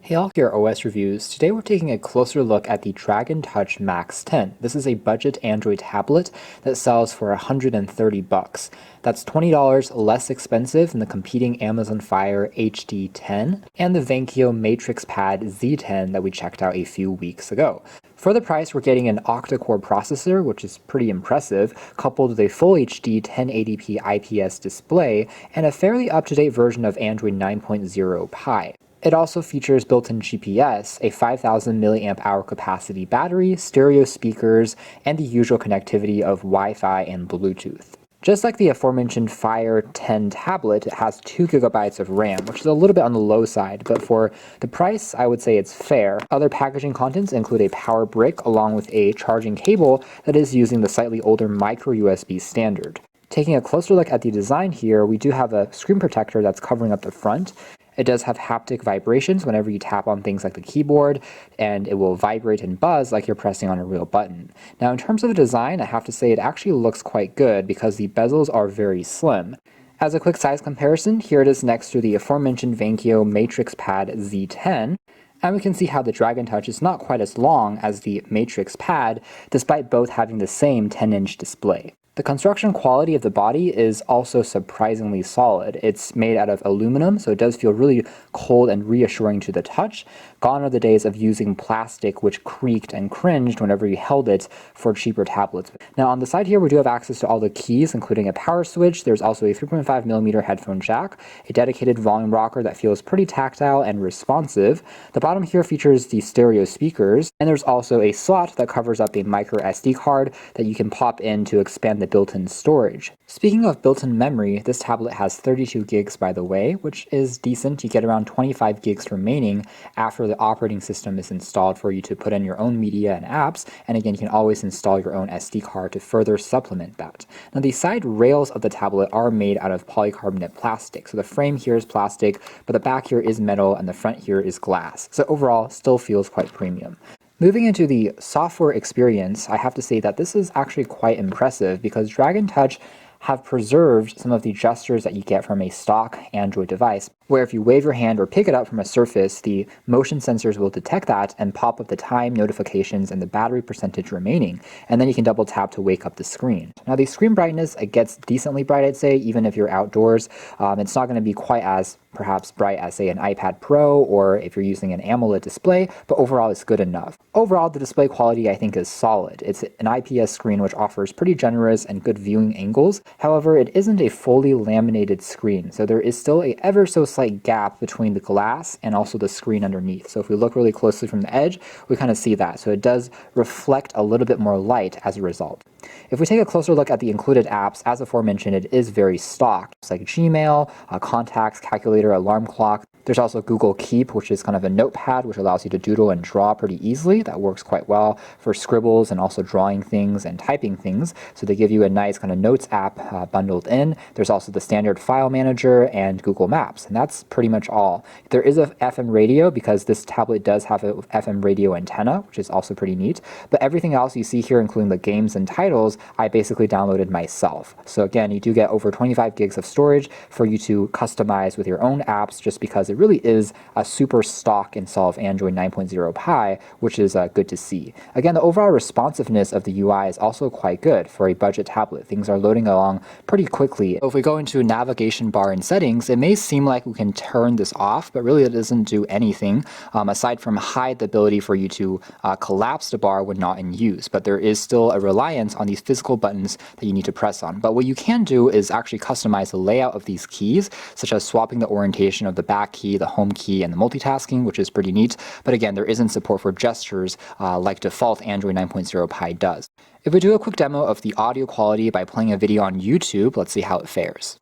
Hey all, here OS Reviews. Today we're taking a closer look at the Dragon Touch Max10. This is a budget Android tablet that sells for $130. That's $20 less expensive than the competing Amazon Fire HD10 and the Vankyo Matrix Pad Z10 that we checked out a few weeks ago. For the price, we're getting an Octa-Core processor, which is pretty impressive, coupled with a Full HD 1080p IPS display and a fairly up-to-date version of Android 9.0 Pie. It also features built-in GPS, a 5000 mAh capacity battery, stereo speakers, and the usual connectivity of Wi-Fi and Bluetooth. Just like the aforementioned Fire 10 tablet, it has 2GB of RAM, which is a little bit on the low side, but for the price, I would say it's fair. Other packaging contents include a power brick along with a charging cable that is using the slightly older micro USB standard. Taking a closer look at the design here, we do have a screen protector that's covering up the front. It does have haptic vibrations whenever you tap on things like the keyboard, and it will vibrate and buzz like you're pressing on a real button. Now, in terms of the design, I have to say it actually looks quite good because the bezels are very slim. As a quick size comparison, here it is next to the aforementioned Vankyo Matrix Pad Z10, and we can see how the Dragon Touch is not quite as long as the Matrix Pad, despite both having the same 10-inch display. The construction quality of the body is also surprisingly solid. It's made out of aluminum, so it does feel really cold and reassuring to the touch. Gone are the days of using plastic, which creaked and cringed whenever you held it for cheaper tablets. Now on the side here, we do have access to all the keys, including a power switch. There's also a 3.5mm headphone jack, a dedicated volume rocker that feels pretty tactile and responsive. The bottom here features the stereo speakers, and there's also a slot that covers up a micro SD card that you can pop in to expand the built-in storage. Speaking of built-in memory, this tablet has 32 gigs by the way, which is decent. You get around 25 gigs remaining after the operating system is installed for you to put in your own media and apps, and again, you can always install your own SD card to further supplement that. Now, the side rails of the tablet are made out of polycarbonate plastic, so the frame here is plastic, but the back here is metal and the front here is glass, so overall, still feels quite premium. Moving into the software experience, I have to say that this is actually quite impressive because Dragon Touch have preserved some of the gestures that you get from a stock Android device, where if you wave your hand or pick it up from a surface, the motion sensors will detect that and pop up the time, notifications, and the battery percentage remaining, and then you can double tap to wake up the screen. Now the screen brightness, it gets decently bright, I'd say, even if you're outdoors. It's not going to be quite as perhaps bright as, say, an iPad Pro or if you're using an AMOLED display, but overall it's good enough. Overall, the display quality I think is solid. It's an IPS screen which offers pretty generous and good viewing angles. However, it isn't a fully laminated screen, so there is still a ever so slight gap between the glass and also the screen underneath. So if we look really closely from the edge, we kind of see that. So it does reflect a little bit more light as a result. If we take a closer look at the included apps, as aforementioned, it is very stock. It's like Gmail, contacts, calculator, alarm clock. There's also Google Keep, which is kind of a notepad which allows you to doodle and draw pretty easily. That works quite well for scribbles and also drawing things and typing things. So they give you a nice kind of notes app bundled in. There's also the standard file manager and Google Maps, and that's pretty much all. There is a FM radio because this tablet does have a FM radio antenna, which is also pretty neat. But everything else you see here, including the games and titles, I basically downloaded myself. So again, you do get over 25 gigs of storage for you to customize with your own apps, just because it really is a super stock install of Android 9.0 Pie, which is good to see. Again, the overall responsiveness of the UI is also quite good for a budget tablet. Things are loading along pretty quickly. If we go into navigation bar and settings, it may seem like we can turn this off, but really it doesn't do anything aside from hide the ability for you to collapse the bar when not in use. But there is still a reliance on these physical buttons that you need to press on. But what you can do is actually customize the layout of these keys, such as swapping the orientation of the back key, the home key, and the multitasking, which is pretty neat. But again, there isn't support for gestures like default Android 9.0 Pie does. If we do a quick demo of the audio quality by playing a video on YouTube, let's see how it fares.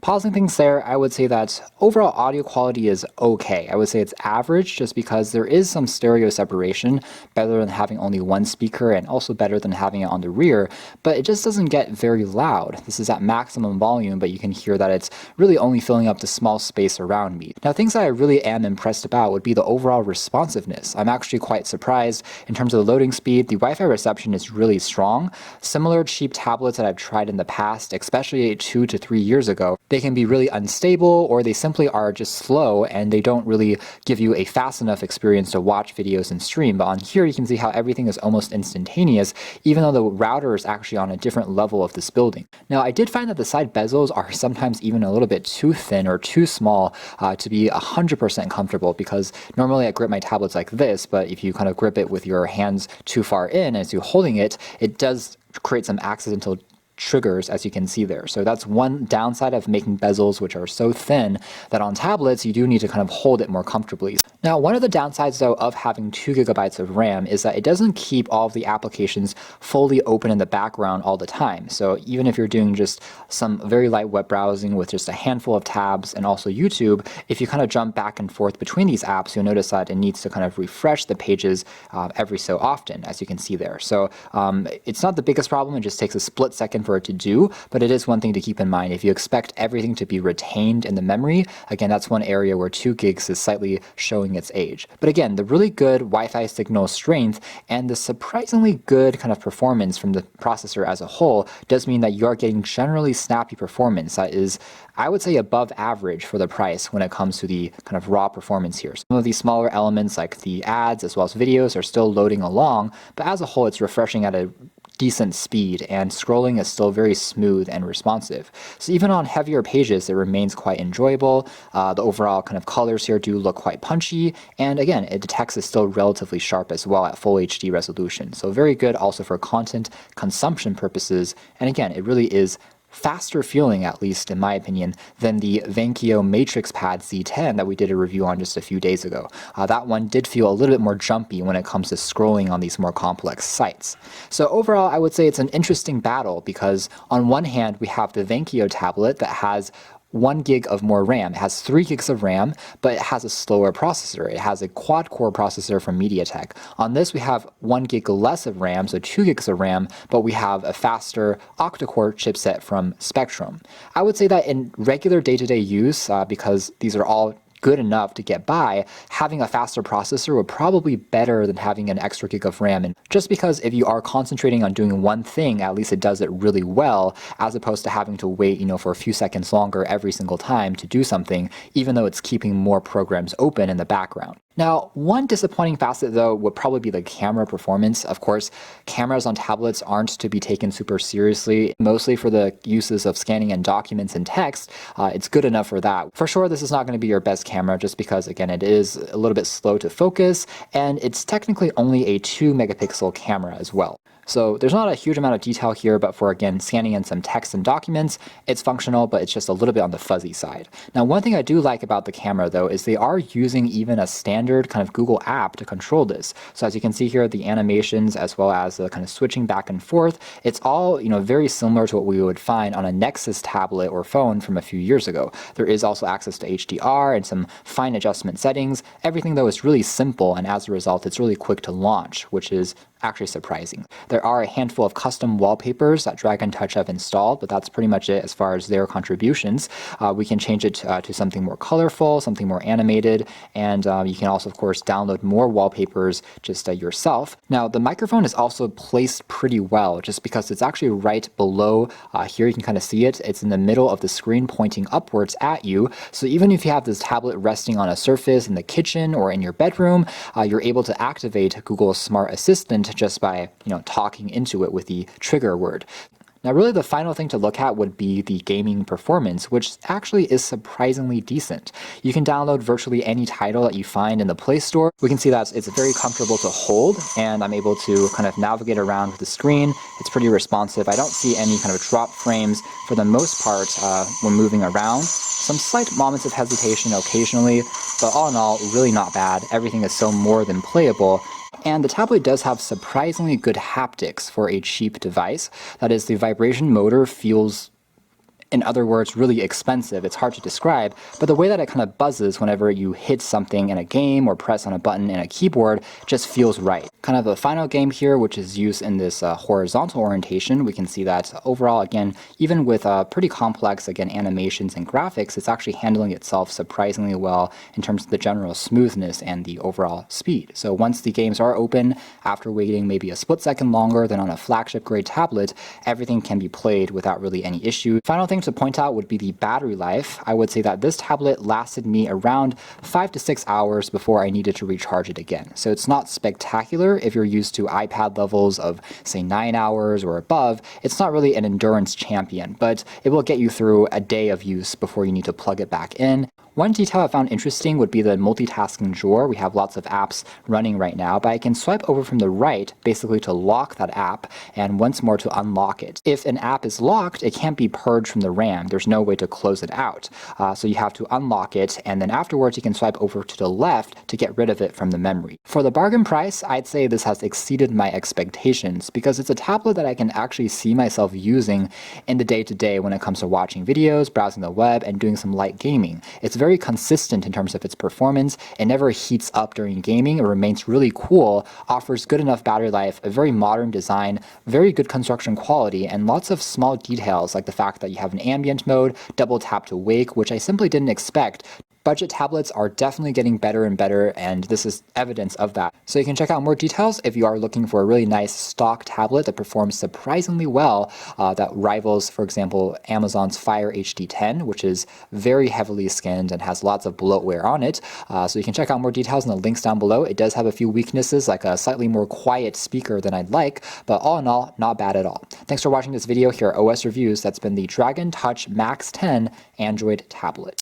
Pausing things there, I would say that overall audio quality is okay. I would say it's average just because there is some stereo separation, better than having only one speaker and also better than having it on the rear, but it just doesn't get very loud. This is at maximum volume, but you can hear that it's really only filling up the small space around me. Now, things that I really am impressed about would be the overall responsiveness. I'm actually quite surprised in terms of the loading speed. The Wi-Fi reception is really strong. Similar cheap tablets that I've tried in the past, especially 2 to 3 years ago, they can be really unstable or they simply are just slow and they don't really give you a fast enough experience to watch videos and stream. But on here you can see how everything is almost instantaneous, even though the router is actually on a different level of this building. Now, I did find that the side bezels are sometimes even a little bit too thin or too small to be 100% comfortable, because normally I grip my tablets like this, but if you kind of grip it with your hands too far in as you're holding it, it does create some accidental triggers, as you can see there. So that's one downside of making bezels which are so thin that on tablets you do need to kind of hold it more comfortably. Now, one of the downsides though of having 2 gigabytes of RAM is that it doesn't keep all of the applications fully open in the background all the time. So even if you're doing just some very light web browsing with just a handful of tabs and also YouTube, if you kind of jump back and forth between these apps, you'll notice that it needs to kind of refresh the pages every so often, as you can see there. So it's not the biggest problem. It just takes a split second for it to do, but it is one thing to keep in mind. If you expect everything to be retained in the memory, again, that's one area where 2 gigs is slightly showing its age. But again, the really good Wi-Fi signal strength and the surprisingly good kind of performance from the processor as a whole does mean that you are getting generally snappy performance that is, I would say, above average for the price when it comes to the kind of raw performance here. Some of these smaller elements like the ads as well as videos are still loading along, but as a whole it's refreshing at a decent speed and scrolling is still very smooth and responsive. So even on heavier pages, it remains quite enjoyable. The overall kind of colors here do look quite punchy, and again, it detects is still relatively sharp as well at full HD resolution. So very good also for content consumption purposes, and again, it really is faster feeling, at least in my opinion, than the Venkyo Matrix Pad Z10 that we did a review on just a few days ago. That one did feel a little bit more jumpy when it comes to scrolling on these more complex sites. So overall, I would say it's an interesting battle because on one hand, we have the Venkyo tablet that has 1 gig of more RAM. It has 3 gigs of RAM, but it has a slower processor. It has a quad-core processor from MediaTek. On this, we have 1 gig less of RAM, so 2 gigs of RAM, but we have a faster octa-core chipset from Spectrum. I would say that in regular day-to-day use, because these are all good enough to get by, having a faster processor would probably be better than having an extra gig of RAM. And just because if you are concentrating on doing one thing, at least it does it really well, as opposed to having to wait, for a few seconds longer every single time to do something, even though it's keeping more programs open in the background. Now, one disappointing facet though would probably be the camera performance. Of course, cameras on tablets aren't to be taken super seriously, mostly for the uses of scanning in documents and text. It's good enough for that. For sure, this is not going to be your best camera just because, again, it is a little bit slow to focus, and it's technically only a 2 megapixel camera as well. So there's not a huge amount of detail here, but for, again, scanning in some text and documents, it's functional, but it's just a little bit on the fuzzy side. Now, one thing I do like about the camera, though, is they are using even a standard kind of Google app to control this. So as you can see here, the animations as well as the kind of switching back and forth, it's all, very similar to what we would find on a Nexus tablet or phone from a few years ago. There is also access to HDR and some fine adjustment settings. Everything, though, is really simple, and as a result, it's really quick to launch, which is actually surprising. There are a handful of custom wallpapers that Dragon Touch have installed, but that's pretty much it as far as their contributions. We can change it to something more colorful, something more animated, and you can also, of course, download more wallpapers just yourself. Now, the microphone is also placed pretty well, just because it's actually right below here. You can kind of see it. It's in the middle of the screen pointing upwards at you. So even if you have this tablet resting on a surface in the kitchen or in your bedroom, you're able to activate Google's Smart Assistant just by talking into it with the trigger word. Now, really the final thing to look at would be the gaming performance, which actually is surprisingly decent. You can download virtually any title that you find in the Play Store. We can see that it's very comfortable to hold, and I'm able to kind of navigate around with the screen. It's pretty responsive. I don't see any kind of drop frames for the most part when moving around. Some slight moments of hesitation occasionally, but all in all, really not bad. Everything is so more than playable. And the tablet does have surprisingly good haptics for a cheap device. That is, the vibration motor feels In other words, really expensive. It's hard to describe, but the way that it kind of buzzes whenever you hit something in a game or press on a button in a keyboard just feels right. Kind of the final game here, which is used in this horizontal orientation, we can see that overall, again, even with pretty complex, again, animations and graphics, it's actually handling itself surprisingly well in terms of the general smoothness and the overall speed. So once the games are open, after waiting maybe a split second longer than on a flagship grade tablet, everything can be played without really any issue. Final thing to point out would be the battery life. I would say that this tablet lasted me around 5 to 6 hours before I needed to recharge it again. So it's not spectacular if you're used to iPad levels of say 9 hours or above. It's not really an endurance champion, but it will get you through a day of use before you need to plug it back in. One detail I found interesting would be the Multitasking Drawer. We have lots of apps running right now, but I can swipe over from the right basically to lock that app and once more to unlock it. If an app is locked, it can't be purged from the RAM. There's no way to close it out. So you have to unlock it, and then afterwards you can swipe over to the left to get rid of it from the memory. For the bargain price, I'd say this has exceeded my expectations because it's a tablet that I can actually see myself using in the day-to-day when it comes to watching videos, browsing the web, and doing some light gaming. It's very consistent in terms of its performance. It never heats up during gaming. It remains really cool, offers good enough battery life, a very modern design, very good construction quality, and lots of small details like the fact that you have an ambient mode, double tap to wake, which I simply didn't expect. Budget tablets are definitely getting better and better, and this is evidence of that. So you can check out more details if you are looking for a really nice stock tablet that performs surprisingly well, that rivals, for example, Amazon's Fire HD10, which is very heavily skinned and has lots of bloatware on it. So you can check out more details in the links down below. It does have a few weaknesses, like a slightly more quiet speaker than I'd like, but all in all, not bad at all. Thanks for watching this video here at OS Reviews. That's been the Dragon Touch Max 10 Android tablet.